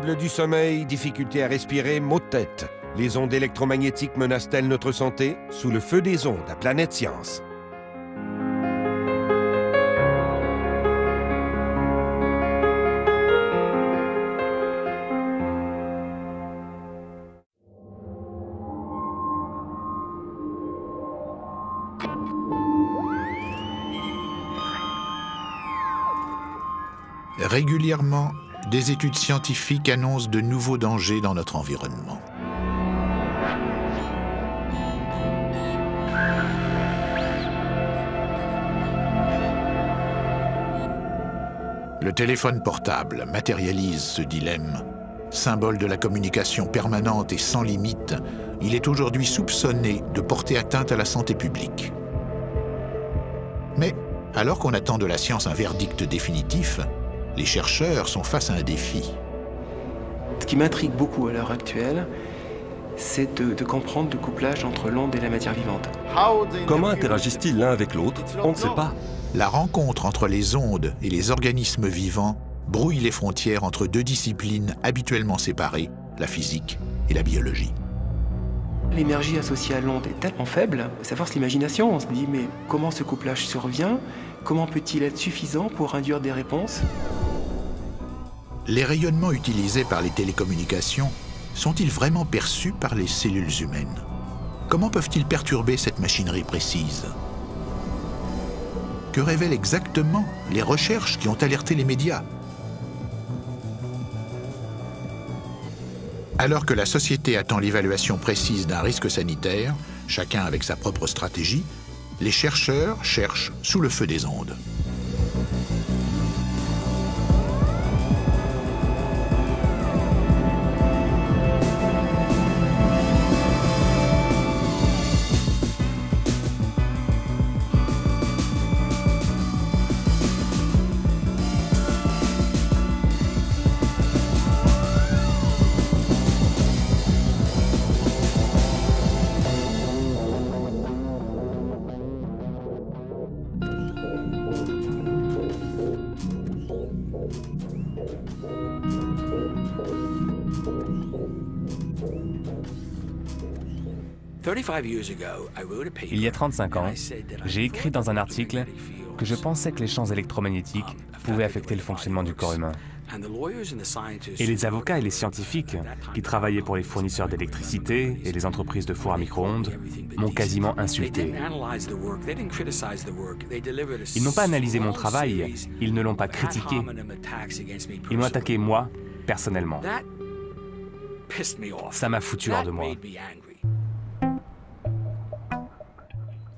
troubles du sommeil, difficultés à respirer, maux de tête. Les ondes électromagnétiques menacent-elles notre santé? Sous le feu des ondes à Planète Science. Régulièrement, des études scientifiques annoncent de nouveaux dangers dans notre environnement. Le téléphone portable matérialise ce dilemme. Symbole de la communication permanente et sans limite, il est aujourd'hui soupçonné de porter atteinte à la santé publique. Mais, alors qu'on attend de la science un verdict définitif, les chercheurs sont face à un défi. Ce qui m'intrigue beaucoup à l'heure actuelle, c'est de comprendre le couplage entre l'onde et la matière vivante. Comment interagissent-ils l'un avec l'autre? On ne sait pas. La rencontre entre les ondes et les organismes vivants brouille les frontières entre deux disciplines habituellement séparées, la physique et la biologie. L'énergie associée à l'onde est tellement faible, ça force l'imagination. On se dit, mais comment ce couplage survient? Comment peut-il être suffisant pour induire des réponses? Les rayonnements utilisés par les télécommunications sont-ils vraiment perçus par les cellules humaines? Comment peuvent-ils perturber cette machinerie précise? Que révèlent exactement les recherches qui ont alerté les médias? Alors que la société attend l'évaluation précise d'un risque sanitaire, chacun avec sa propre stratégie, les chercheurs cherchent sous le feu des ondes. Il y a 35 ans, j'ai écrit dans un article que je pensais que les champs électromagnétiques pouvaient affecter le fonctionnement du corps humain. Et les avocats et les scientifiques qui travaillaient pour les fournisseurs d'électricité et les entreprises de fours à micro-ondes m'ont quasiment insulté. Ils n'ont pas analysé mon travail, ils ne l'ont pas critiqué. Ils m'ont attaqué moi, personnellement. Ça m'a foutu hors de moi.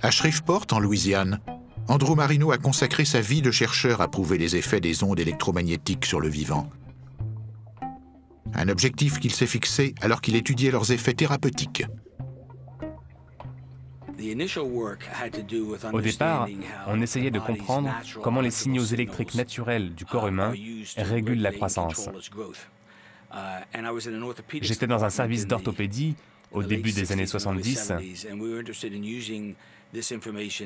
À Shreveport, en Louisiane, Andrew Marino a consacré sa vie de chercheur à prouver les effets des ondes électromagnétiques sur le vivant. Un objectif qu'il s'est fixé alors qu'il étudiait leurs effets thérapeutiques. Au départ, on essayait de comprendre comment les signaux électriques naturels du corps humain régulent la croissance. J'étais dans un service d'orthopédie au début des années 70,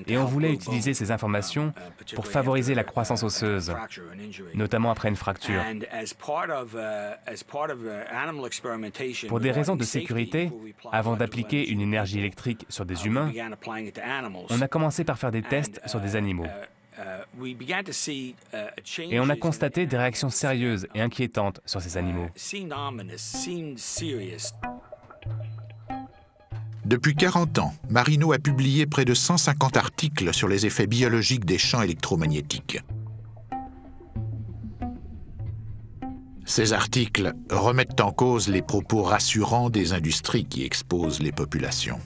et on voulait utiliser ces informations pour favoriser la croissance osseuse, notamment après une fracture. Pour des raisons de sécurité, avant d'appliquer une énergie électrique sur des humains, on a commencé par faire des tests sur des animaux. Et on a constaté des réactions sérieuses et inquiétantes sur ces animaux. Depuis 40 ans, Marino a publié près de 150 articles sur les effets biologiques des champs électromagnétiques. Ces articles remettent en cause les propos rassurants des industries qui exposent les populations.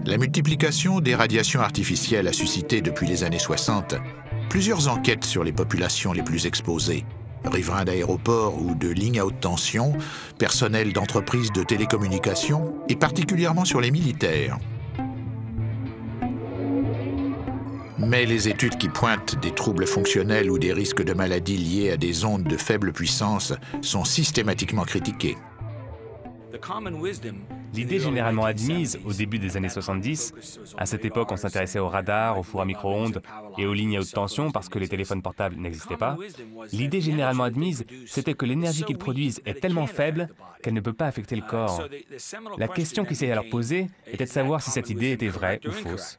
La multiplication des radiations artificielles a suscité depuis les années 60 plusieurs enquêtes sur les populations les plus exposées. Riverains d'aéroports ou de lignes à haute tension, personnel d'entreprises de télécommunications et particulièrement sur les militaires. Mais les études qui pointent des troubles fonctionnels ou des risques de maladies liés à des ondes de faible puissance sont systématiquement critiquées. L'idée généralement admise au début des années 70, à cette époque on s'intéressait aux radars, aux fours à micro-ondes et aux lignes à haute tension parce que les téléphones portables n'existaient pas, l'idée généralement admise, c'était que l'énergie qu'ils produisent est tellement faible qu'elle ne peut pas affecter le corps. La question qui s'est alors posée était de savoir si cette idée était vraie ou fausse.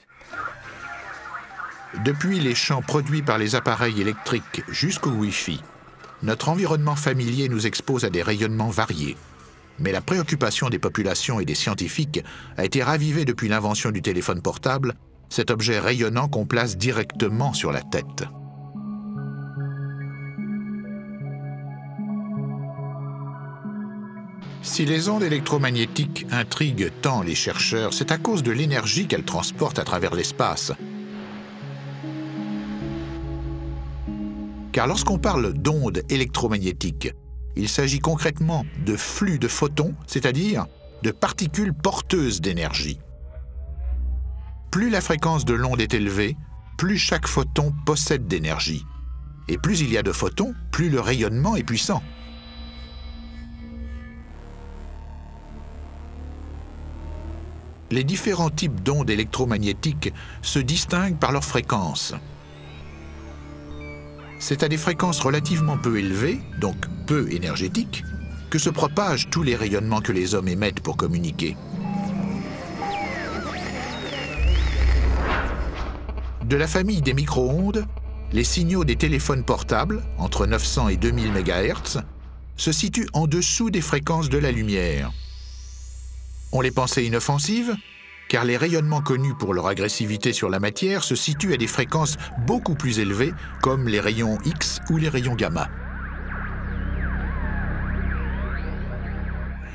Depuis les champs produits par les appareils électriques jusqu'au Wi-Fi, notre environnement familier nous expose à des rayonnements variés. Mais la préoccupation des populations et des scientifiques a été ravivée depuis l'invention du téléphone portable, cet objet rayonnant qu'on place directement sur la tête. Si les ondes électromagnétiques intriguent tant les chercheurs, c'est à cause de l'énergie qu'elles transportent à travers l'espace. Car lorsqu'on parle d'ondes électromagnétiques, il s'agit concrètement de flux de photons, c'est-à-dire de particules porteuses d'énergie. Plus la fréquence de l'onde est élevée, plus chaque photon possède d'énergie. Et plus il y a de photons, plus le rayonnement est puissant. Les différents types d'ondes électromagnétiques se distinguent par leur fréquence. C'est à des fréquences relativement peu élevées, donc peu énergétiques, que se propagent tous les rayonnements que les hommes émettent pour communiquer. De la famille des micro-ondes, les signaux des téléphones portables, entre 900 et 2000 MHz, se situent en dessous des fréquences de la lumière. On les pensait inoffensives, car les rayonnements connus pour leur agressivité sur la matière se situent à des fréquences beaucoup plus élevées, comme les rayons X ou les rayons gamma.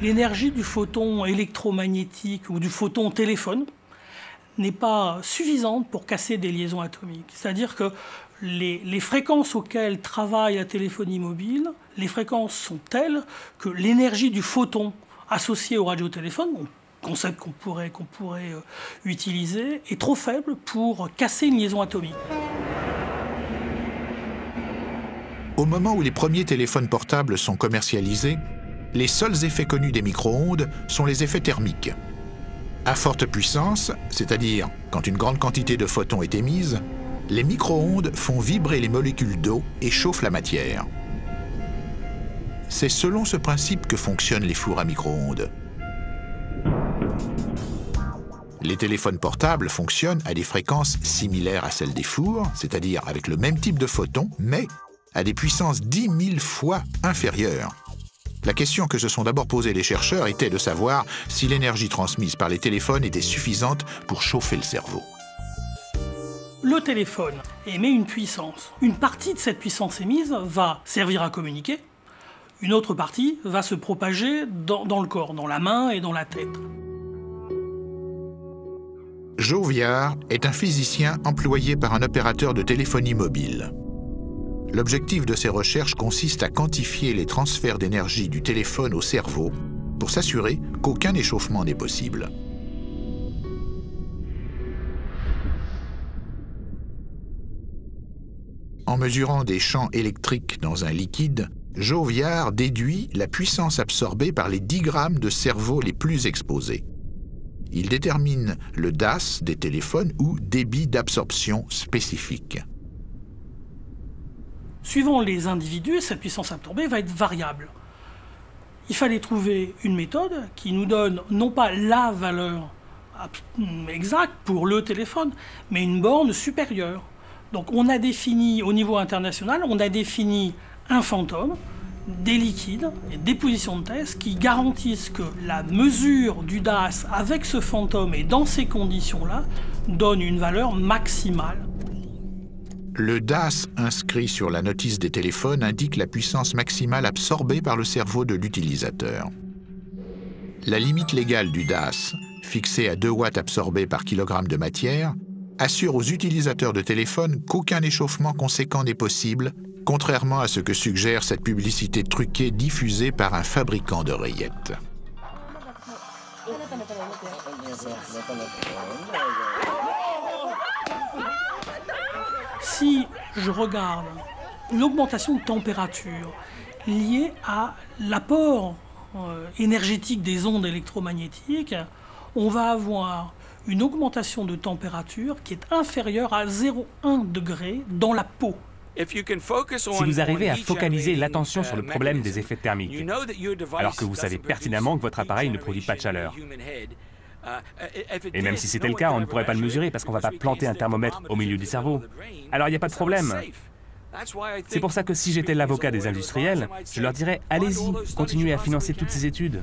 L'énergie du photon électromagnétique ou du photon téléphone n'est pas suffisante pour casser des liaisons atomiques. C'est-à-dire que les fréquences auxquelles travaille la téléphonie mobile, les fréquences sont telles que l'énergie du photon associé au radiotéléphones, concept qu'on pourrait utiliser, est trop faible pour casser une liaison atomique. Au moment où les premiers téléphones portables sont commercialisés, les seuls effets connus des micro-ondes sont les effets thermiques. À forte puissance, c'est-à-dire quand une grande quantité de photons est émise, les micro-ondes font vibrer les molécules d'eau et chauffent la matière. C'est selon ce principe que fonctionnent les fours à micro-ondes. Les téléphones portables fonctionnent à des fréquences similaires à celles des fours, c'est-à-dire avec le même type de photons, mais à des puissances 10 000 fois inférieures. La question que se sont d'abord posées les chercheurs était de savoir si l'énergie transmise par les téléphones était suffisante pour chauffer le cerveau. Le téléphone émet une puissance. Une partie de cette puissance émise va servir à communiquer. Une autre partie va se propager dans le corps, dans la main et dans la tête. Joe Viard est un physicien employé par un opérateur de téléphonie mobile. L'objectif de ses recherches consiste à quantifier les transferts d'énergie du téléphone au cerveau pour s'assurer qu'aucun échauffement n'est possible. En mesurant des champs électriques dans un liquide, Joe Viard déduit la puissance absorbée par les 10 grammes de cerveau les plus exposés. Il détermine le DAS des téléphones ou débit d'absorption spécifique. Suivant les individus, cette puissance absorbée va être variable. Il fallait trouver une méthode qui nous donne non pas la valeur exacte pour le téléphone, mais une borne supérieure. Donc on a défini, au niveau international, on a défini un fantôme, des liquides et des positions de test qui garantissent que la mesure du DAS avec ce fantôme et dans ces conditions-là donne une valeur maximale. Le DAS inscrit sur la notice des téléphones indique la puissance maximale absorbée par le cerveau de l'utilisateur. La limite légale du DAS, fixée à 2 watts absorbés par kilogramme de matière, assure aux utilisateurs de téléphone qu'aucun échauffement conséquent n'est possible, contrairement à ce que suggère cette publicité truquée diffusée par un fabricant d'oreillettes. Si je regarde l'augmentation de température liée à l'apport énergétique des ondes électromagnétiques, on va avoir une augmentation de température qui est inférieure à 0,1 degré dans la peau. Si vous arrivez à focaliser l'attention sur le problème des effets thermiques, alors que vous savez pertinemment que votre appareil ne produit pas de chaleur, et même si c'était le cas, on ne pourrait pas le mesurer parce qu'on ne va pas planter un thermomètre au milieu du cerveau, alors il n'y a pas de problème. C'est pour ça que si j'étais l'avocat des industriels, je leur dirais « Allez-y, continuez à financer toutes ces études ».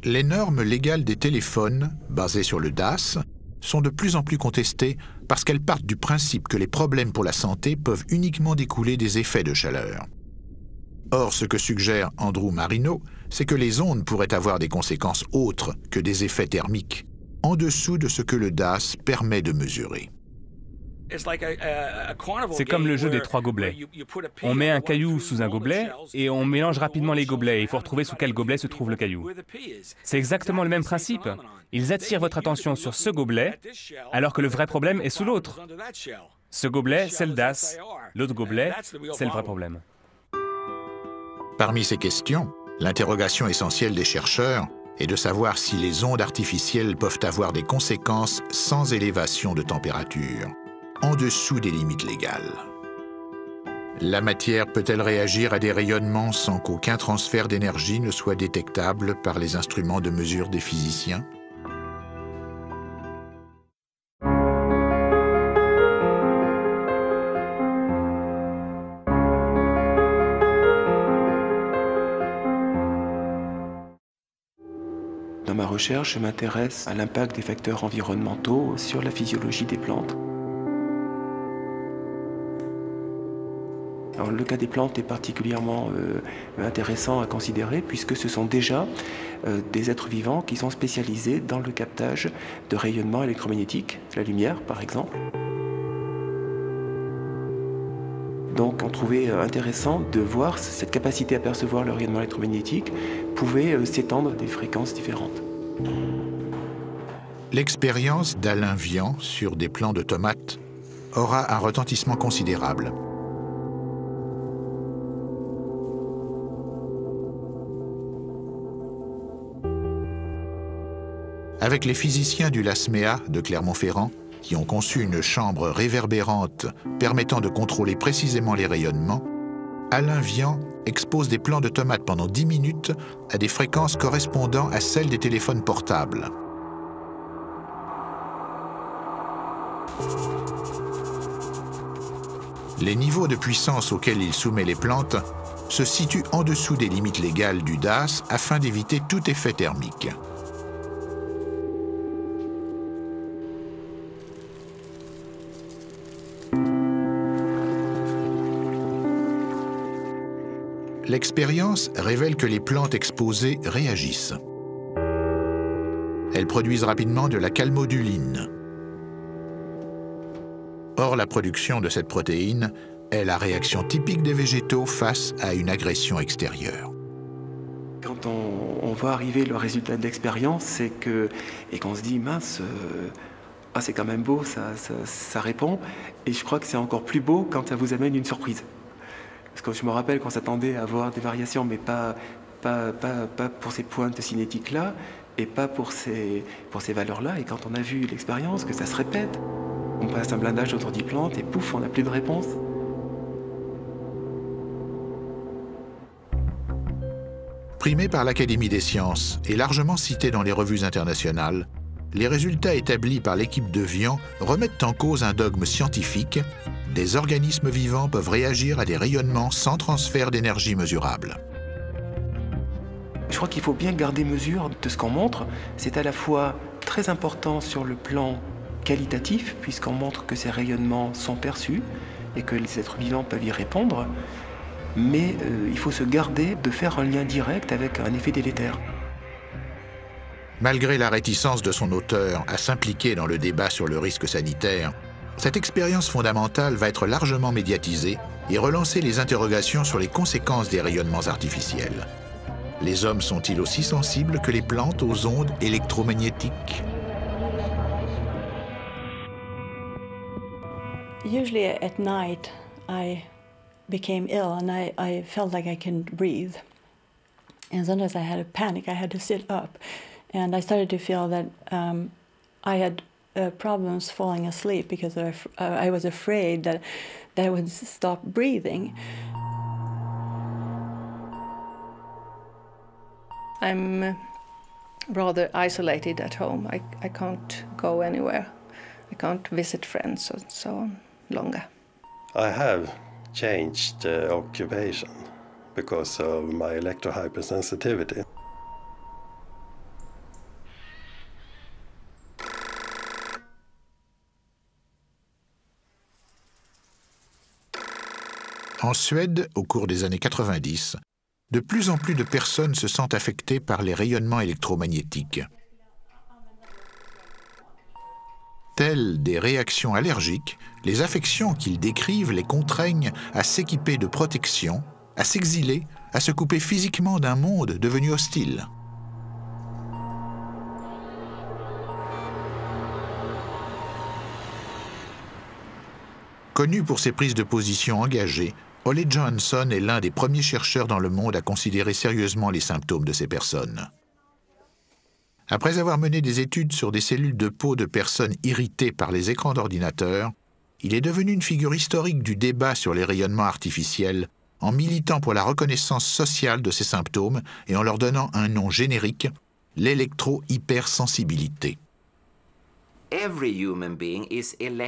Les normes légales des téléphones, basées sur le DAS, sont de plus en plus contestées parce qu'elles partent du principe que les problèmes pour la santé peuvent uniquement découler des effets de chaleur. Or, ce que suggère Andrew Marino, c'est que les ondes pourraient avoir des conséquences autres que des effets thermiques, en dessous de ce que le DAS permet de mesurer. C'est comme le jeu des 3 gobelets. On met un caillou sous un gobelet et on mélange rapidement les gobelets. Il faut retrouver sous quel gobelet se trouve le caillou. C'est exactement le même principe. Ils attirent votre attention sur ce gobelet alors que le vrai problème est sous l'autre. Ce gobelet, c'est le DAS. L'autre gobelet, c'est le vrai problème. Parmi ces questions, l'interrogation essentielle des chercheurs est de savoir si les ondes artificielles peuvent avoir des conséquences sans élévation de température, en dessous des limites légales. La matière peut-elle réagir à des rayonnements sans qu'aucun transfert d'énergie ne soit détectable par les instruments de mesure des physiciens? Dans ma recherche, je m'intéresse à l'impact des facteurs environnementaux sur la physiologie des plantes. Alors, le cas des plantes est particulièrement intéressant à considérer puisque ce sont déjà des êtres vivants qui sont spécialisés dans le captage de rayonnements électromagnétiques, la lumière par exemple. Donc on trouvait intéressant de voir cette capacité à percevoir le rayonnement électromagnétique pouvait s'étendre à des fréquences différentes. L'expérience d'Alain Vian sur des plants de tomates aura un retentissement considérable. Avec les physiciens du LASMEA de Clermont-Ferrand, qui ont conçu une chambre réverbérante permettant de contrôler précisément les rayonnements, Alain Vian expose des plants de tomates pendant 10 minutes à des fréquences correspondant à celles des téléphones portables. Les niveaux de puissance auxquels il soumet les plantes se situent en dessous des limites légales du DAS afin d'éviter tout effet thermique. L'expérience révèle que les plantes exposées réagissent. Elles produisent rapidement de la calmoduline. Or, la production de cette protéine est la réaction typique des végétaux face à une agression extérieure. Quand on voit arriver le résultat de l'expérience, c'est que, et qu'on se dit, mince, c'est quand même beau, ça répond, et je crois que c'est encore plus beau quand ça vous amène une surprise. Parce que je me rappelle qu'on s'attendait à avoir des variations, mais pas pour ces pointes cinétiques-là, et pas pour ces valeurs-là. Et quand on a vu l'expérience, que ça se répète, on passe un blindage autour des plantes, et pouf, on n'a plus de réponse. Primé par l'Académie des sciences et largement cité dans les revues internationales, les résultats établis par l'équipe de Vian remettent en cause un dogme scientifique. Des organismes vivants peuvent réagir à des rayonnements sans transfert d'énergie mesurable. Je crois qu'il faut bien garder mesure de ce qu'on montre. C'est à la fois très important sur le plan qualitatif, puisqu'on montre que ces rayonnements sont perçus et que les êtres vivants peuvent y répondre, mais il faut se garder de faire un lien direct avec un effet délétère. Malgré la réticence de son auteur à s'impliquer dans le débat sur le risque sanitaire, cette expérience fondamentale va être largement médiatisée et relancer les interrogations sur les conséquences des rayonnements artificiels. Les hommes sont-ils aussi sensibles que les plantes aux ondes électromagnétiques? Usually at night, I became ill and I felt like I couldn't breathe. And sometimes I had a panic, I had to sit up. And I started to feel that I had problems falling asleep because I was afraid that I would stop breathing. I'm rather isolated at home. I can't go anywhere. I can't visit friends and so on longer. I have changed occupation because of my electrohypersensitivity. En Suède, au cours des années 90, de plus en plus de personnes se sentent affectées par les rayonnements électromagnétiques. Telles des réactions allergiques, les affections qu'ils décrivent les contraignent à s'équiper de protection, à s'exiler, à se couper physiquement d'un monde devenu hostile. Connu pour ses prises de position engagées, Ole Johansson est l'un des premiers chercheurs dans le monde à considérer sérieusement les symptômes de ces personnes. Après avoir mené des études sur des cellules de peau de personnes irritées par les écrans d'ordinateur, il est devenu une figure historique du débat sur les rayonnements artificiels en militant pour la reconnaissance sociale de ces symptômes et en leur donnant un nom générique, l'électro-hypersensibilité.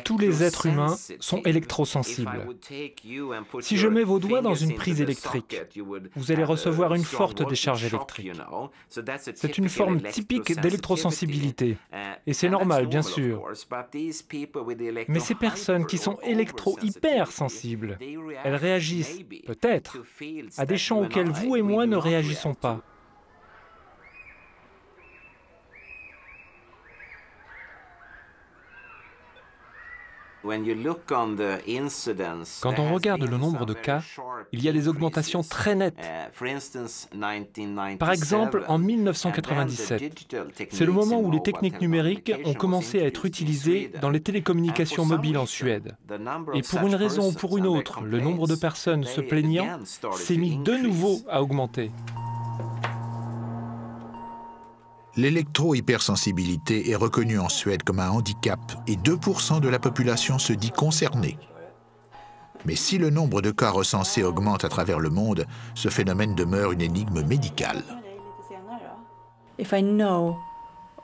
Tous les êtres humains sont électrosensibles. Si je mets vos doigts dans une prise électrique, vous allez recevoir une forte décharge électrique. C'est une forme typique d'électrosensibilité, et c'est normal, bien sûr. Mais ces personnes qui sont électro-hypersensibles, elles réagissent, peut-être, à des champs auxquels vous et moi ne réagissons pas. Quand on regarde le nombre de cas, il y a des augmentations très nettes. Par exemple, en 1997, c'est le moment où les techniques numériques ont commencé à être utilisées dans les télécommunications mobiles en Suède. Et pour une raison ou pour une autre, le nombre de personnes se plaignant s'est mis de nouveau à augmenter. L'électro-hypersensibilité est reconnue en Suède comme un handicap et 2% de la population se dit concernée. Mais si le nombre de cas recensés augmente à travers le monde, ce phénomène demeure une énigme médicale. If I know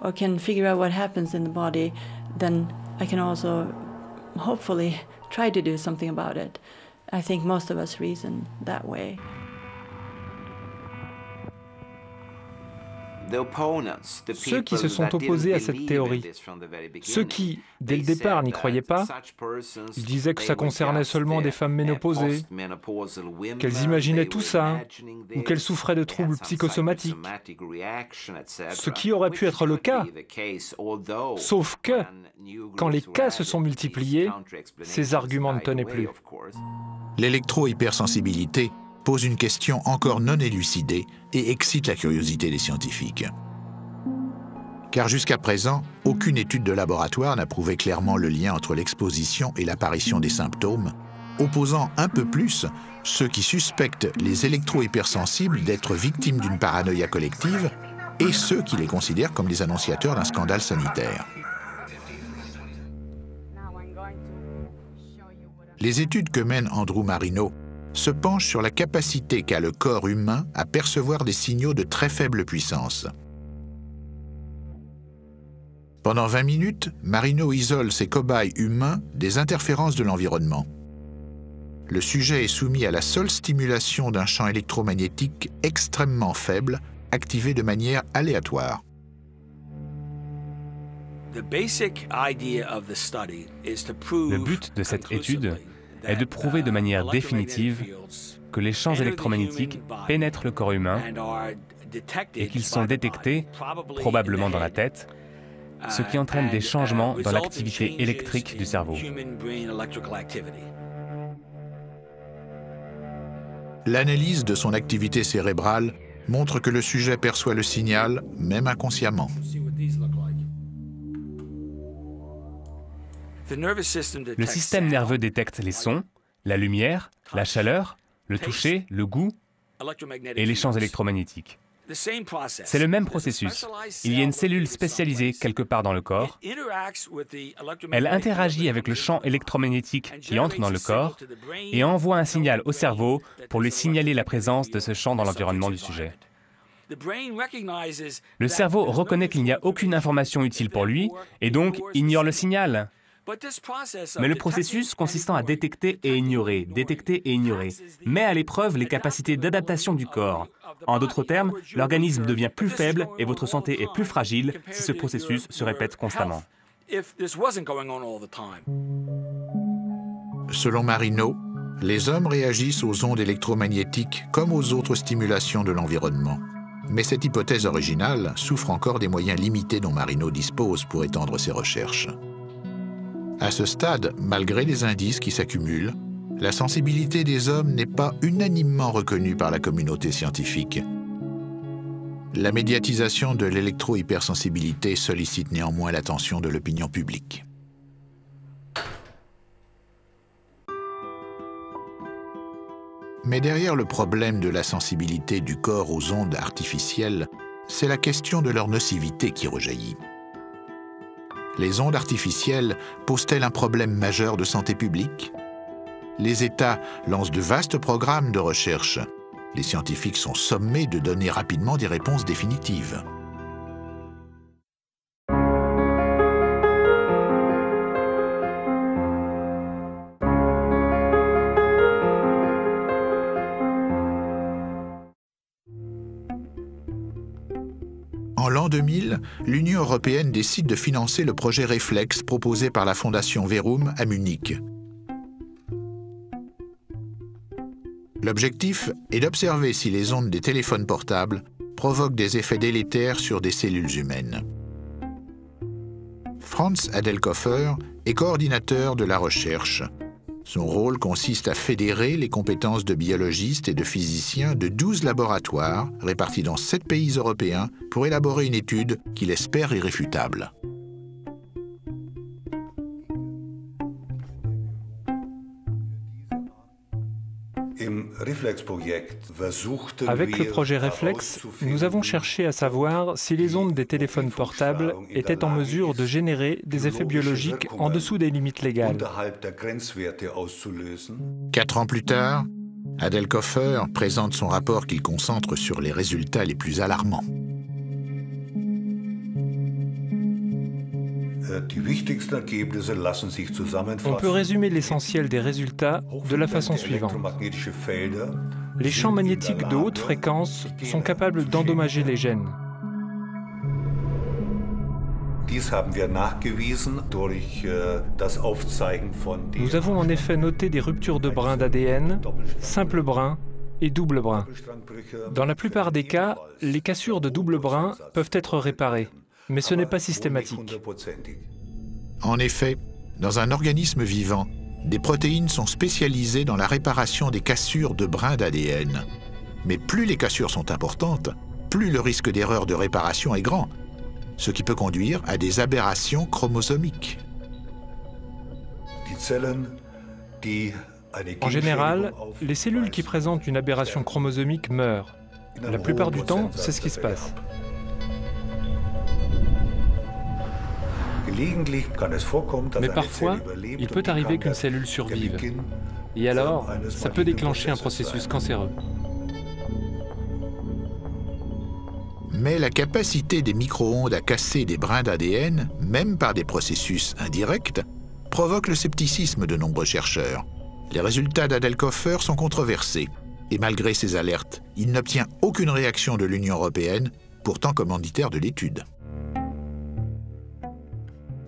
or can figure out what happens in the body, then I can also hopefully try to do something about it. I think most of us reason that way. Ceux qui se sont opposés à cette théorie, ceux qui, dès le départ, n'y croyaient pas, ils disaient que ça concernait seulement des femmes ménopausées, qu'elles imaginaient tout ça, ou qu'elles souffraient de troubles psychosomatiques, ce qui aurait pu être le cas, sauf que, quand les cas se sont multipliés, ces arguments ne tenaient plus. L'électro-hypersensibilité pose une question encore non élucidée et excite la curiosité des scientifiques. Car jusqu'à présent, aucune étude de laboratoire n'a prouvé clairement le lien entre l'exposition et l'apparition des symptômes, opposant un peu plus ceux qui suspectent les électro-hypersensibles d'être victimes d'une paranoïa collective et ceux qui les considèrent comme les annonciateurs d'un scandale sanitaire. Les études que mène Andrew Marino se penche sur la capacité qu'a le corps humain à percevoir des signaux de très faible puissance. Pendant 20 minutes, Marino isole ses cobayes humains des interférences de l'environnement. Le sujet est soumis à la seule stimulation d'un champ électromagnétique extrêmement faible, activé de manière aléatoire. Le but de cette étude est de prouver de manière définitive que les champs électromagnétiques pénètrent le corps humain et qu'ils sont détectés, probablement dans la tête, ce qui entraîne des changements dans l'activité électrique du cerveau. L'analyse de son activité cérébrale montre que le sujet perçoit le signal, même inconsciemment. Le système nerveux détecte les sons la lumière, la chaleur, le toucher, le goût et les champs électromagnétiques. C'est le même processus. Il y a une cellule spécialisée quelque part dans le corps. Elle interagit avec le champ électromagnétique qui entre dans le corps et envoie un signal au cerveau pour lui signaler la présence de ce champ dans l'environnement du sujet. Le cerveau reconnaît qu'il n'y a aucune information utile pour lui et donc ignore le signal. Mais le processus consistant à détecter et ignorer, met à l'épreuve les capacités d'adaptation du corps. En d'autres termes, l'organisme devient plus faible et votre santé est plus fragile si ce processus se répète constamment. Selon Marino, les hommes réagissent aux ondes électromagnétiques comme aux autres stimulations de l'environnement. Mais cette hypothèse originale souffre encore des moyens limités dont Marino dispose pour étendre ses recherches. À ce stade, malgré les indices qui s'accumulent, la sensibilité des hommes n'est pas unanimement reconnue par la communauté scientifique. La médiatisation de l'électro-hypersensibilité sollicite néanmoins l'attention de l'opinion publique. Mais derrière le problème de la sensibilité du corps aux ondes artificielles, c'est la question de leur nocivité qui rejaillit. Les ondes artificielles posent-elles un problème majeur de santé publique? Les États lancent de vastes programmes de recherche. Les scientifiques sont sommés de donner rapidement des réponses définitives. En l'an 2000, l'Union européenne décide de financer le projet Reflex proposé par la Fondation Verum à Munich. L'objectif est d'observer si les ondes des téléphones portables provoquent des effets délétères sur des cellules humaines. Franz Adelkofer est coordinateur de la recherche. Son rôle consiste à fédérer les compétences de biologistes et de physiciens de 12 laboratoires répartis dans 7 pays européens pour élaborer une étude qu'il espère irréfutable. Avec le projet Reflex, nous avons cherché à savoir si les ondes des téléphones portables étaient en mesure de générer des effets biologiques en dessous des limites légales. 4 ans plus tard, Adelkofer présente son rapport qu'il concentre sur les résultats les plus alarmants. On peut résumer l'essentiel des résultats de la façon suivante. Les champs magnétiques de haute fréquence sont capables d'endommager les gènes. Nous avons en effet noté des ruptures de brins d'ADN, simple brin et double brin. Dans la plupart des cas, les cassures de double brin peuvent être réparées, mais ce n'est pas systématique. En effet, dans un organisme vivant, des protéines sont spécialisées dans la réparation des cassures de brins d'ADN. Mais plus les cassures sont importantes, plus le risque d'erreur de réparation est grand, ce qui peut conduire à des aberrations chromosomiques. En général, les cellules qui présentent une aberration chromosomique meurent. La plupart du temps, c'est ce qui se passe. Mais parfois, il peut arriver qu'une cellule survive. Et alors, ça peut déclencher un processus cancéreux. Mais la capacité des micro-ondes à casser des brins d'ADN, même par des processus indirects, provoque le scepticisme de nombreux chercheurs. Les résultats d'Adelkofer sont controversés. Et malgré ces alertes, il n'obtient aucune réaction de l'Union européenne, pourtant commanditaire de l'étude.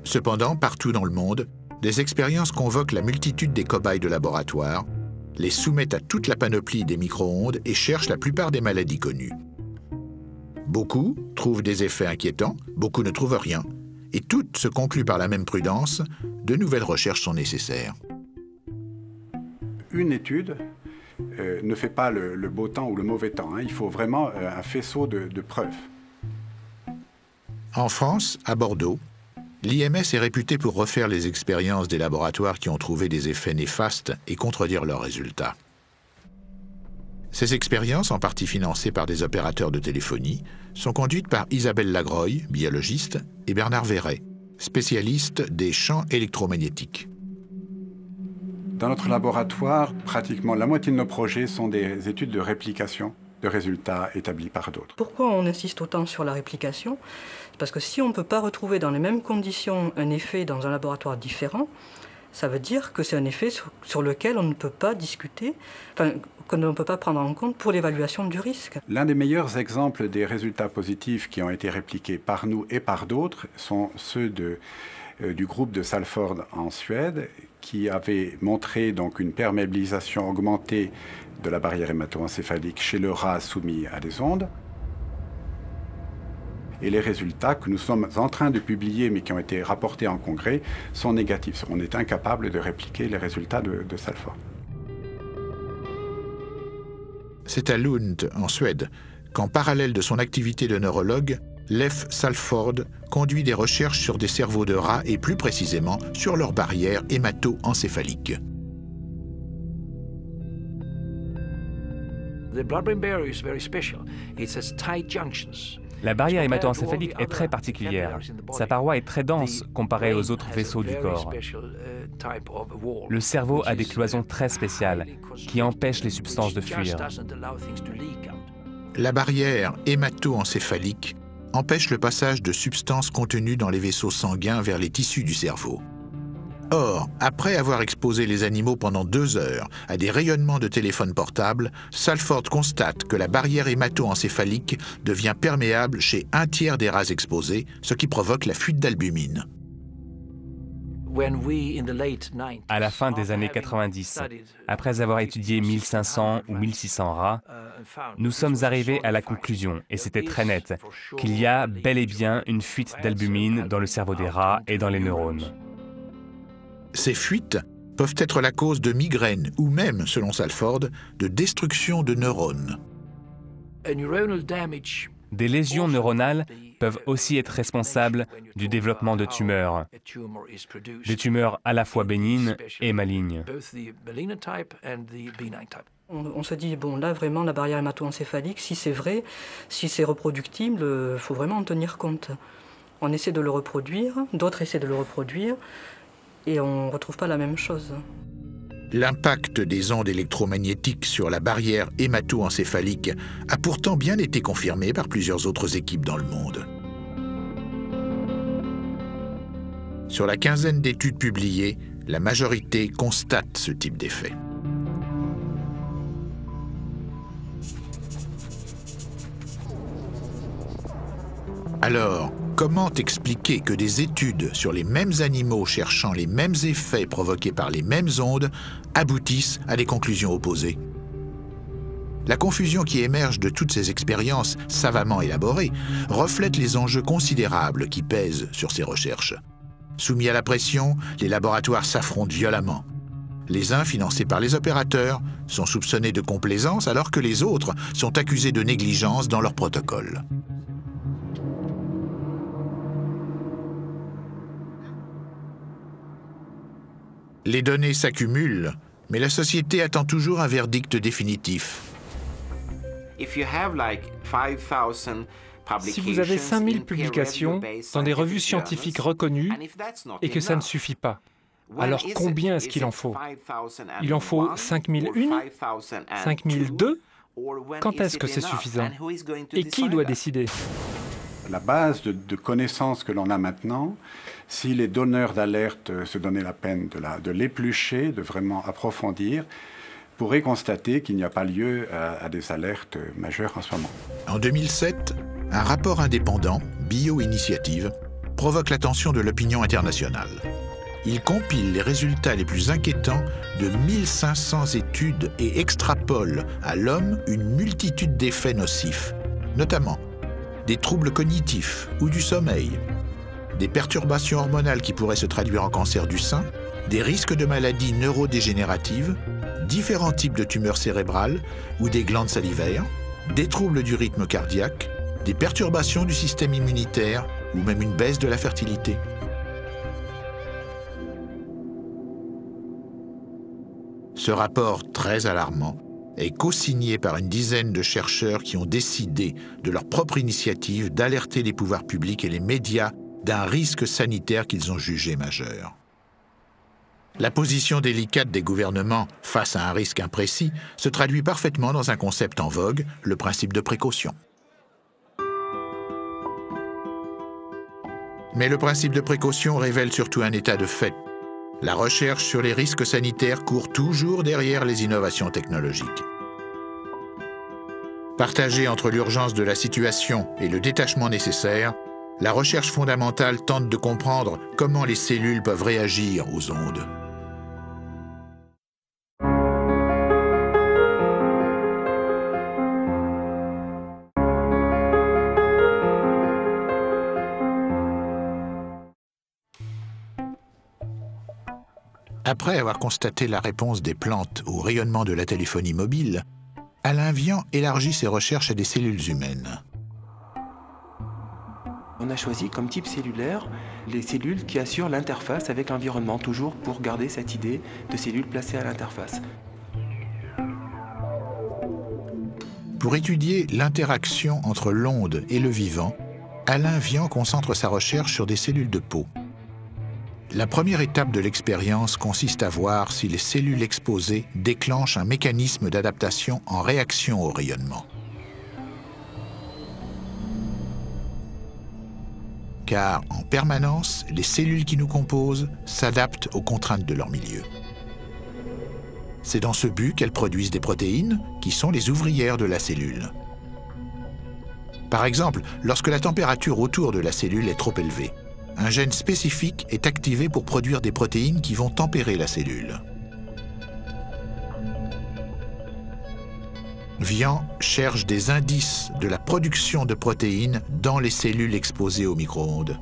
Cependant, partout dans le monde, des expériences convoquent la multitude des cobayes de laboratoire, les soumettent à toute la panoplie des micro-ondes et cherchent la plupart des maladies connues. Beaucoup trouvent des effets inquiétants, beaucoup ne trouvent rien, et toutes se concluent par la même prudence, de nouvelles recherches sont nécessaires. Une étude ne fait pas le beau temps ou le mauvais temps, hein. Il faut vraiment un faisceau de preuves. En France, à Bordeaux, L'IMS est réputé pour refaire les expériences des laboratoires qui ont trouvé des effets néfastes et contredire leurs résultats. Ces expériences, en partie financées par des opérateurs de téléphonie, sont conduites par Isabelle Lagroye, biologiste, et Bernard Verret, spécialiste des champs électromagnétiques. Dans notre laboratoire, pratiquement la moitié de nos projets sont des études de réplication de résultats établis par d'autres. Pourquoi on insiste autant sur la réplication? Parce que si on ne peut pas retrouver dans les mêmes conditions un effet dans un laboratoire différent, ça veut dire que c'est un effet sur lequel on ne peut pas discuter, enfin, qu'on ne peut pas prendre en compte pour l'évaluation du risque. L'un des meilleurs exemples des résultats positifs qui ont été répliqués par nous et par d'autres sont ceux du groupe de Salford en Suède, qui avait montré donc une perméabilisation augmentée de la barrière hémato-encéphalique chez le rat soumis à des ondes. Et les résultats que nous sommes en train de publier, mais qui ont été rapportés en congrès, sont négatifs. On est incapable de répliquer les résultats de Salford. C'est à Lund, en Suède, qu'en parallèle de son activité de neurologue, Leif Salford conduit des recherches sur des cerveaux de rats et plus précisément sur leur barrière hémato-encéphalique. La barrière hémato-encéphalique est très particulière. Sa paroi est très dense comparée aux autres vaisseaux du corps. Le cerveau a des cloisons très spéciales qui empêchent les substances de fuir. La barrière hémato-encéphalique empêche le passage de substances contenues dans les vaisseaux sanguins vers les tissus du cerveau. Or, après avoir exposé les animaux pendant 2 heures à des rayonnements de téléphone portable, Salford constate que la barrière hémato-encéphalique devient perméable chez 1/3 des rats exposés, ce qui provoque la fuite d'albumine. À la fin des années 90, après avoir étudié 1500 ou 1600 rats, nous sommes arrivés à la conclusion, et c'était très net, qu'il y a bel et bien une fuite d'albumine dans le cerveau des rats et dans les neurones. Ces fuites peuvent être la cause de migraines ou même, selon Salford, de destruction de neurones. Des lésions neuronales peuvent aussi être responsables du développement de tumeurs, des tumeurs à la fois bénignes et malignes. On se dit, bon là vraiment la barrière hémato-encéphalique, si c'est vrai, si c'est reproductible, il faut vraiment en tenir compte. On essaie de le reproduire, d'autres essaient de le reproduire, et on ne retrouve pas la même chose. L'impact des ondes électromagnétiques sur la barrière hémato-encéphalique a pourtant bien été confirmé par plusieurs autres équipes dans le monde. Sur la quinzaine d'études publiées, la majorité constate ce type d'effet. Alors, comment expliquer que des études sur les mêmes animaux cherchant les mêmes effets provoqués par les mêmes ondes aboutissent à des conclusions opposées? La confusion qui émerge de toutes ces expériences savamment élaborées reflète les enjeux considérables qui pèsent sur ces recherches. Soumis à la pression, les laboratoires s'affrontent violemment. Les uns, financés par les opérateurs, sont soupçonnés de complaisance alors que les autres sont accusés de négligence dans leurs protocoles. Les données s'accumulent, mais la société attend toujours un verdict définitif. Si vous avez 5000 publications dans des revues scientifiques reconnues et que ça ne suffit pas, alors combien est-ce qu'il en faut? Il en faut 5001? 5002? Quand est-ce que c'est suffisant? Et qui doit décider? La base de connaissances que l'on a maintenant, si les donneurs d'alerte se donnaient la peine de l'éplucher, de vraiment approfondir, pourraient constater qu'il n'y a pas lieu à des alertes majeures en ce moment. En 2007, un rapport indépendant, Bio-Initiative, provoque l'attention de l'opinion internationale. Il compile les résultats les plus inquiétants de 1500 études et extrapole à l'homme une multitude d'effets nocifs, notamment des troubles cognitifs ou du sommeil, des perturbations hormonales qui pourraient se traduire en cancer du sein, des risques de maladies neurodégénératives, différents types de tumeurs cérébrales ou des glandes salivaires, des troubles du rythme cardiaque, des perturbations du système immunitaire ou même une baisse de la fertilité. Ce rapport très alarmant est co-signé par une dizaine de chercheurs qui ont décidé, de leur propre initiative, d'alerter les pouvoirs publics et les médias d'un risque sanitaire qu'ils ont jugé majeur. La position délicate des gouvernements face à un risque imprécis se traduit parfaitement dans un concept en vogue, le principe de précaution. Mais le principe de précaution révèle surtout un état de fait. La recherche sur les risques sanitaires court toujours derrière les innovations technologiques. Partagée entre l'urgence de la situation et le détachement nécessaire, la recherche fondamentale tente de comprendre comment les cellules peuvent réagir aux ondes. Après avoir constaté la réponse des plantes au rayonnement de la téléphonie mobile, Alain Vian élargit ses recherches à des cellules humaines. On a choisi comme type cellulaire les cellules qui assurent l'interface avec l'environnement, toujours pour garder cette idée de cellules placées à l'interface. Pour étudier l'interaction entre l'onde et le vivant, Alain Vian concentre sa recherche sur des cellules de peau. La première étape de l'expérience consiste à voir si les cellules exposées déclenchent un mécanisme d'adaptation en réaction au rayonnement. Car, en permanence, les cellules qui nous composent s'adaptent aux contraintes de leur milieu. C'est dans ce but qu'elles produisent des protéines, qui sont les ouvrières de la cellule. Par exemple, lorsque la température autour de la cellule est trop élevée, un gène spécifique est activé pour produire des protéines qui vont tempérer la cellule. Vian cherche des indices de la production de protéines dans les cellules exposées au micro-ondes.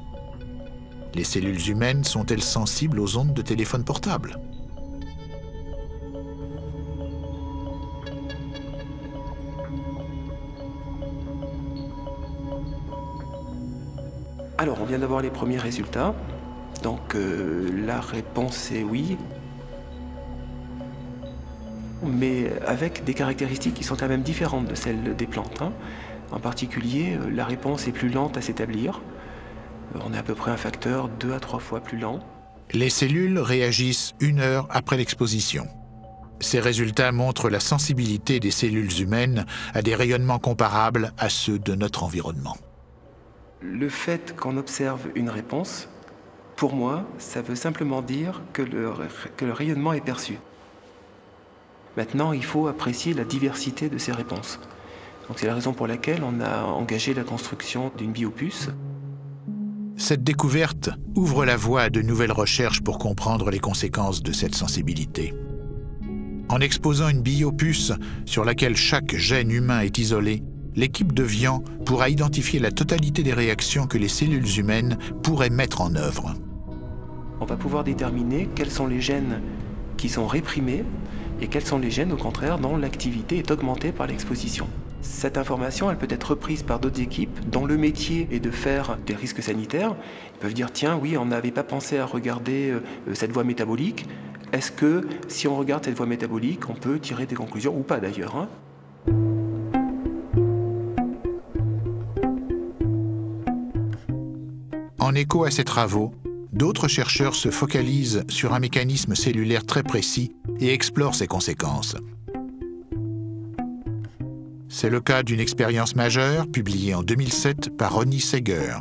Les cellules humaines sont-elles sensibles aux ondes de téléphone portable ? Alors, on vient d'avoir les premiers résultats. Donc, la réponse est oui. Mais avec des caractéristiques qui sont quand même différentes de celles des plantes. En particulier, la réponse est plus lente à s'établir. On est à peu près un facteur 2 à 3 fois plus lent. Les cellules réagissent 1 heure après l'exposition. Ces résultats montrent la sensibilité des cellules humaines à des rayonnements comparables à ceux de notre environnement. Le fait qu'on observe une réponse, pour moi, ça veut simplement dire que le rayonnement est perçu. Maintenant, il faut apprécier la diversité de ces réponses. Donc c'est la raison pour laquelle on a engagé la construction d'une biopuce. Cette découverte ouvre la voie à de nouvelles recherches pour comprendre les conséquences de cette sensibilité. En exposant une biopuce sur laquelle chaque gène humain est isolé, l'équipe de Vian pourra identifier la totalité des réactions que les cellules humaines pourraient mettre en œuvre. On va pouvoir déterminer quels sont les gènes qui sont réprimés et quels sont les gènes, au contraire, dont l'activité est augmentée par l'exposition. Cette information, elle peut être reprise par d'autres équipes dont le métier est de faire des risques sanitaires. Ils peuvent dire, tiens, oui, on n'avait pas pensé à regarder cette voie métabolique. Est-ce que, si on regarde cette voie métabolique, on peut tirer des conclusions, ou pas d'ailleurs, En écho à ces travaux, d'autres chercheurs se focalisent sur un mécanisme cellulaire très précis et explorent ses conséquences. C'est le cas d'une expérience majeure publiée en 2007 par Ronnie Seger.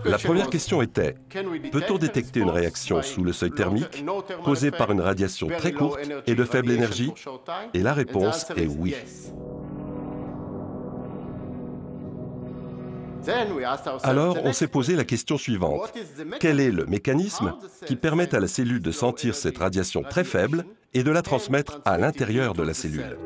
La première question était, peut-on détecter une réaction sous le seuil thermique causée par une radiation très courte et de faible énergie? Et la réponse est oui. Alors, on s'est posé la question suivante. Quel est le mécanisme qui permet à la cellule de sentir cette radiation très faible et de la transmettre à l'intérieur de la cellule?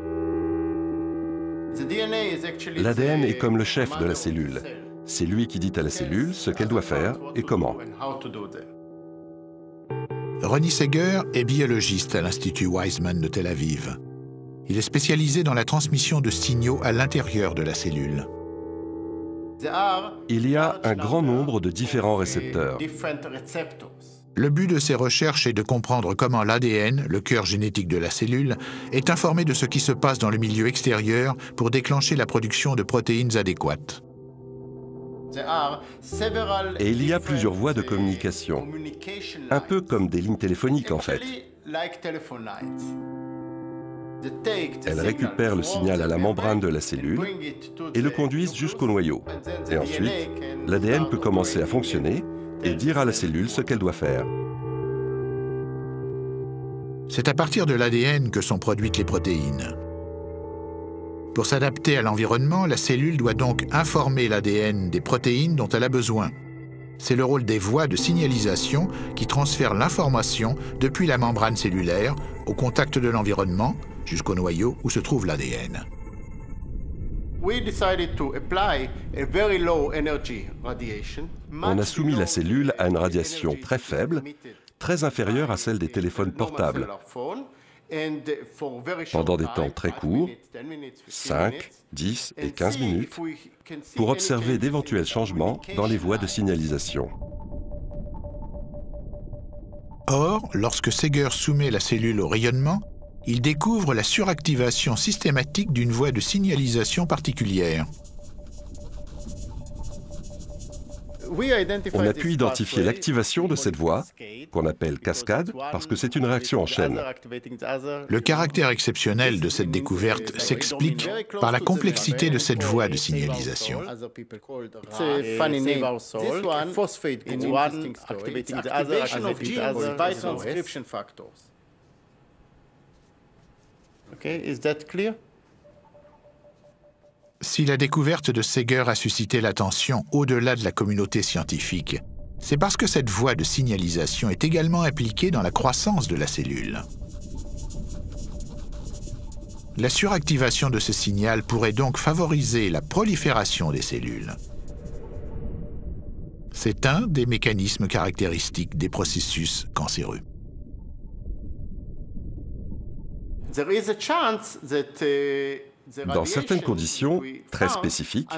L'ADN est comme le chef de la cellule. C'est lui qui dit à la cellule ce qu'elle doit faire et comment. Ronnie Seger est biologiste à l'Institut Weizmann de Tel Aviv. Il est spécialisé dans la transmission de signaux à l'intérieur de la cellule. Il y a un grand nombre de différents récepteurs. Le but de ces recherches est de comprendre comment l'ADN, le cœur génétique de la cellule, est informé de ce qui se passe dans le milieu extérieur pour déclencher la production de protéines adéquates. Et il y a plusieurs voies de communication, un peu comme des lignes téléphoniques en fait. Elles récupèrent le signal à la membrane de la cellule et le conduisent jusqu'au noyau. Et ensuite, l'ADN peut commencer à fonctionner et dire à la cellule ce qu'elle doit faire. C'est à partir de l'ADN que sont produites les protéines. Pour s'adapter à l'environnement, la cellule doit donc informer l'ADN des protéines dont elle a besoin. C'est le rôle des voies de signalisation qui transfèrent l'information depuis la membrane cellulaire au contact de l'environnement jusqu'au noyau où se trouve l'ADN. On a soumis la cellule à une radiation très faible, très inférieure à celle des téléphones portables, pendant des temps très courts, 5, 10 et 15 minutes, pour observer d'éventuels changements dans les voies de signalisation. Or, lorsque Seeger soumet la cellule au rayonnement, il découvre la suractivation systématique d'une voie de signalisation particulière. On a pu identifier l'activation de cette voie, qu'on appelle cascade, parce que c'est une réaction en chaîne. Le caractère exceptionnel de cette découverte s'explique par la complexité de cette voie de signalisation. Si la découverte de Seeger a suscité l'attention au-delà de la communauté scientifique, c'est parce que cette voie de signalisation est également impliquée dans la croissance de la cellule. La suractivation de ce signal pourrait donc favoriser la prolifération des cellules. C'est un des mécanismes caractéristiques des processus cancéreux. Dans certaines conditions très spécifiques,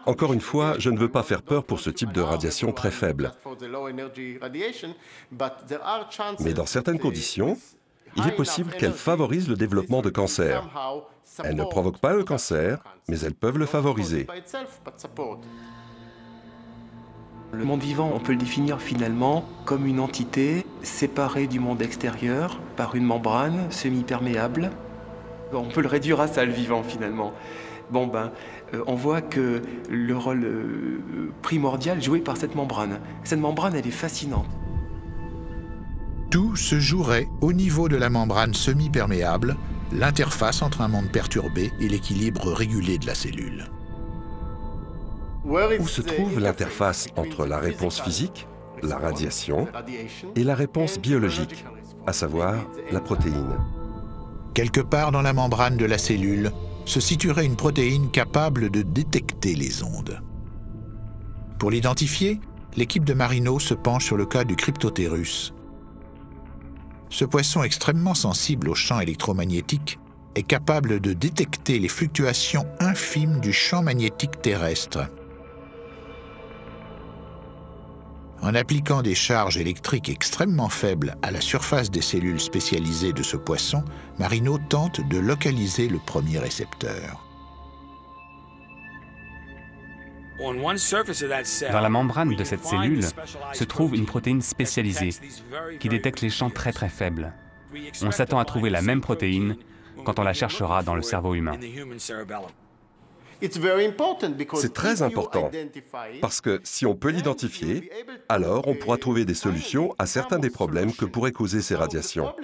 encore une fois, je ne veux pas faire peur pour ce type de radiation très faible. Mais dans certaines conditions, il est possible qu'elles favorisent le développement de cancer. Elles ne provoquent pas le cancer, mais elles peuvent le favoriser. Le monde vivant, on peut le définir finalement comme une entité séparée du monde extérieur par une membrane semi-perméable. On peut le réduire à ça, le vivant, finalement. On voit que le rôle primordial joué par cette membrane, elle est fascinante. Tout se jouerait au niveau de la membrane semi-perméable, l'interface entre un monde perturbé et l'équilibre régulé de la cellule. Où se trouve l'interface entre la réponse physique, la radiation, et la réponse biologique, à savoir la protéine? Quelque part dans la membrane de la cellule se situerait une protéine capable de détecter les ondes. Pour l'identifier, l'équipe de Marino se penche sur le cas du Cryptothérus. Ce poisson extrêmement sensible aux champs électromagnétiques est capable de détecter les fluctuations infimes du champ magnétique terrestre. En appliquant des charges électriques extrêmement faibles à la surface des cellules spécialisées de ce poisson, Marino tente de localiser le premier récepteur. Dans la membrane de cette cellule se trouve une protéine spécialisée qui détecte les champs très très faibles. On s'attend à trouver la même protéine quand on la cherchera dans le cerveau humain. C'est très important, parce que si on peut l'identifier, alors on pourra trouver des solutions à certains des problèmes que pourraient causer ces radiations.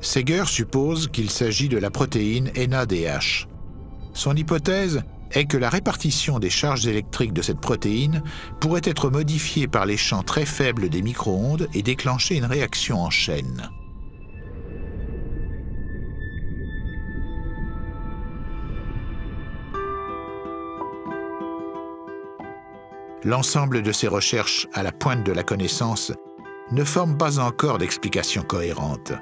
Seeger suppose qu'il s'agit de la protéine NADH. Son hypothèse est que la répartition des charges électriques de cette protéine pourrait être modifiée par les champs très faibles des micro-ondes et déclencher une réaction en chaîne. L'ensemble de ces recherches à la pointe de la connaissance ne forme pas encore d'explication cohérente.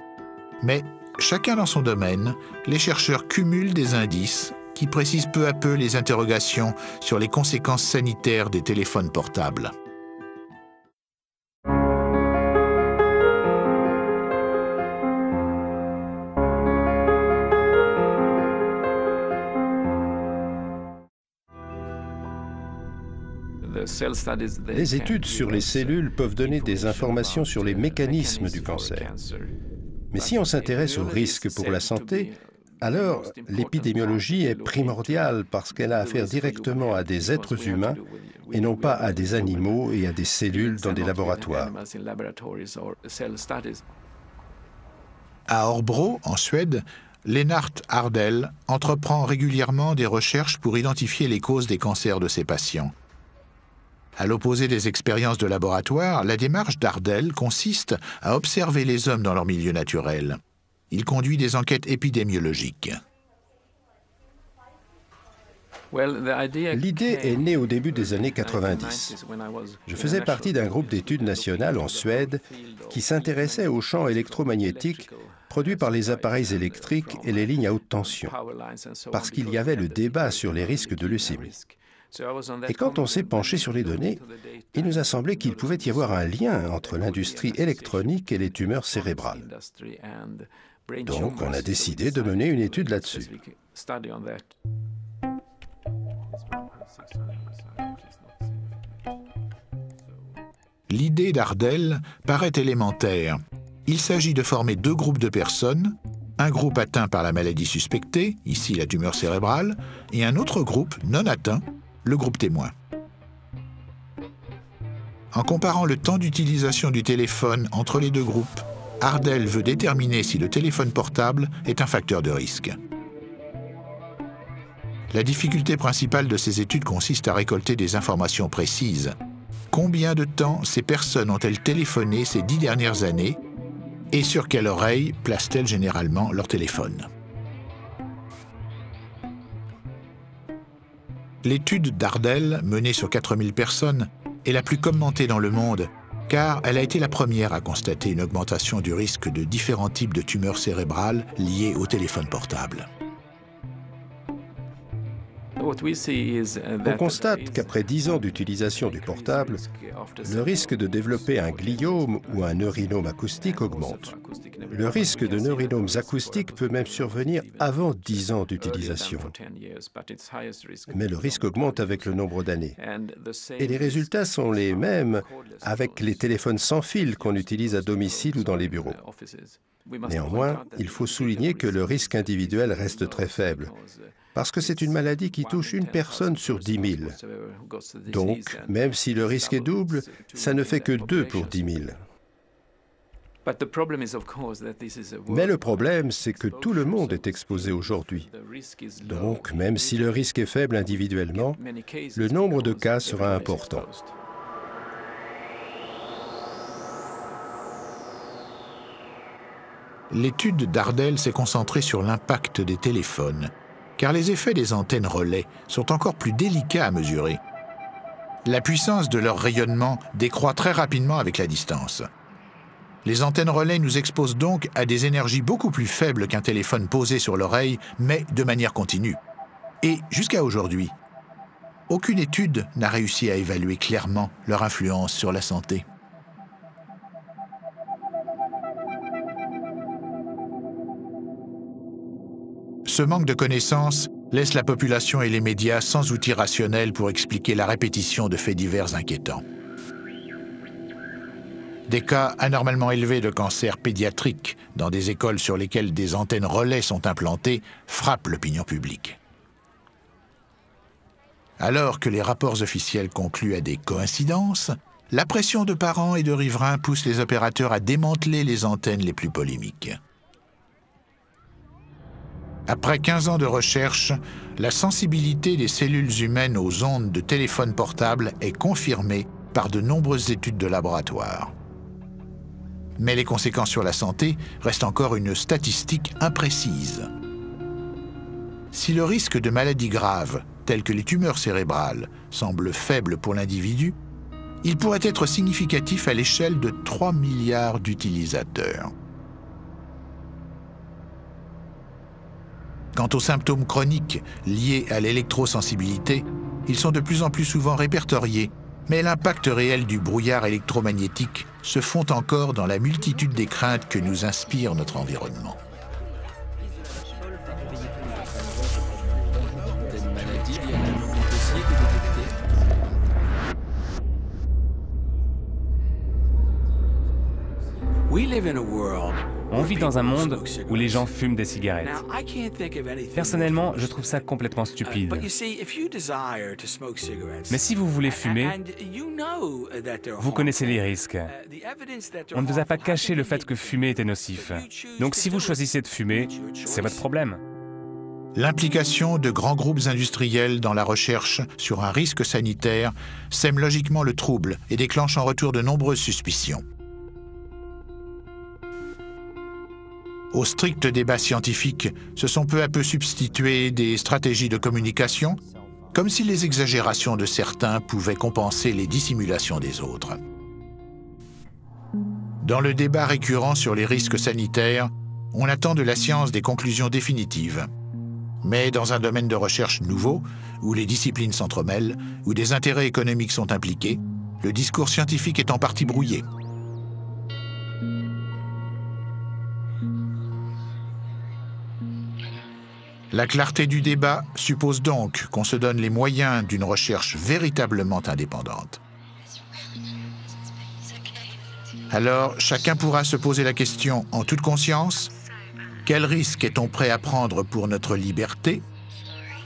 Mais, chacun dans son domaine, les chercheurs cumulent des indices qui précisent peu à peu les interrogations sur les conséquences sanitaires des téléphones portables. Les études sur les cellules peuvent donner des informations sur les mécanismes du cancer. Mais si on s'intéresse aux risques pour la santé, alors l'épidémiologie est primordiale parce qu'elle a affaire directement à des êtres humains et non pas à des animaux et à des cellules dans des laboratoires. À Örebro, en Suède, Lennart Ardell entreprend régulièrement des recherches pour identifier les causes des cancers de ses patients. À l'opposé des expériences de laboratoire, la démarche d'Ardell consiste à observer les hommes dans leur milieu naturel. Il conduit des enquêtes épidémiologiques. L'idée est née au début des années 90. Je faisais partie d'un groupe d'études nationales en Suède qui s'intéressait aux champs électromagnétiques produits par les appareils électriques et les lignes à haute tension, parce qu'il y avait le débat sur les risques de leucémie. Et quand on s'est penché sur les données, il nous a semblé qu'il pouvait y avoir un lien entre l'industrie électronique et les tumeurs cérébrales. Donc on a décidé de mener une étude là-dessus. L'idée d'Ardell paraît élémentaire. Il s'agit de former deux groupes de personnes, un groupe atteint par la maladie suspectée, ici la tumeur cérébrale, et un autre groupe non atteint, le groupe témoin. En comparant le temps d'utilisation du téléphone entre les deux groupes, Ardell veut déterminer si le téléphone portable est un facteur de risque. La difficulté principale de ces études consiste à récolter des informations précises. Combien de temps ces personnes ont-elles téléphoné ces 10 dernières années et sur quelle oreille placent-elles généralement leur téléphone? L'étude d'Ardell, menée sur 4000 personnes, est la plus commentée dans le monde, car elle a été la première à constater une augmentation du risque de différents types de tumeurs cérébrales liées au téléphone portable. On constate qu'après 10 ans d'utilisation du portable, le risque de développer un gliome ou un neurinome acoustique augmente. Le risque de neurinomes acoustiques peut même survenir avant 10 ans d'utilisation. Mais le risque augmente avec le nombre d'années. Et les résultats sont les mêmes avec les téléphones sans fil qu'on utilise à domicile ou dans les bureaux. Néanmoins, il faut souligner que le risque individuel reste très faible, parce que c'est une maladie qui touche une personne sur 10 000. Donc, même si le risque est double, ça ne fait que 2 pour 10 000. Mais le problème, c'est que tout le monde est exposé aujourd'hui. Donc, même si le risque est faible individuellement, le nombre de cas sera important. L'étude d'Ardell s'est concentrée sur l'impact des téléphones, car les effets des antennes relais sont encore plus délicats à mesurer. La puissance de leur rayonnement décroît très rapidement avec la distance. Les antennes relais nous exposent donc à des énergies beaucoup plus faibles qu'un téléphone posé sur l'oreille, mais de manière continue. Et jusqu'à aujourd'hui, aucune étude n'a réussi à évaluer clairement leur influence sur la santé. Ce manque de connaissances laisse la population et les médias sans outils rationnels pour expliquer la répétition de faits divers inquiétants. Des cas anormalement élevés de cancer pédiatrique dans des écoles sur lesquelles des antennes relais sont implantées frappent l'opinion publique. Alors que les rapports officiels concluent à des coïncidences, la pression de parents et de riverains pousse les opérateurs à démanteler les antennes les plus polémiques. Après 15 ans de recherche, la sensibilité des cellules humaines aux ondes de téléphone portable est confirmée par de nombreuses études de laboratoire. Mais les conséquences sur la santé restent encore une statistique imprécise. Si le risque de maladies graves, telles que les tumeurs cérébrales, semble faible pour l'individu, il pourrait être significatif à l'échelle de 3 milliards d'utilisateurs. Quant aux symptômes chroniques liés à l'électrosensibilité, ils sont de plus en plus souvent répertoriés, mais l'impact réel du brouillard électromagnétique se fond encore dans la multitude des craintes que nous inspire notre environnement. On vit dans un monde où les gens fument des cigarettes. Personnellement, je trouve ça complètement stupide. Mais si vous voulez fumer, vous connaissez les risques. On ne vous a pas caché le fait que fumer était nocif. Donc si vous choisissez de fumer, c'est votre problème. L'implication de grands groupes industriels dans la recherche sur un risque sanitaire sème logiquement le trouble et déclenche en retour de nombreuses suspicions. Au strict débat scientifique se sont peu à peu substituées des stratégies de communication, comme si les exagérations de certains pouvaient compenser les dissimulations des autres. Dans le débat récurrent sur les risques sanitaires, on attend de la science des conclusions définitives. Mais dans un domaine de recherche nouveau, où les disciplines s'entremêlent, où des intérêts économiques sont impliqués, le discours scientifique est en partie brouillé. La clarté du débat suppose donc qu'on se donne les moyens d'une recherche véritablement indépendante. Alors, chacun pourra se poser la question en toute conscience: quel risque est-on prêt à prendre pour notre liberté?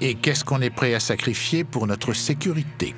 Et qu'est-ce qu'on est prêt à sacrifier pour notre sécurité?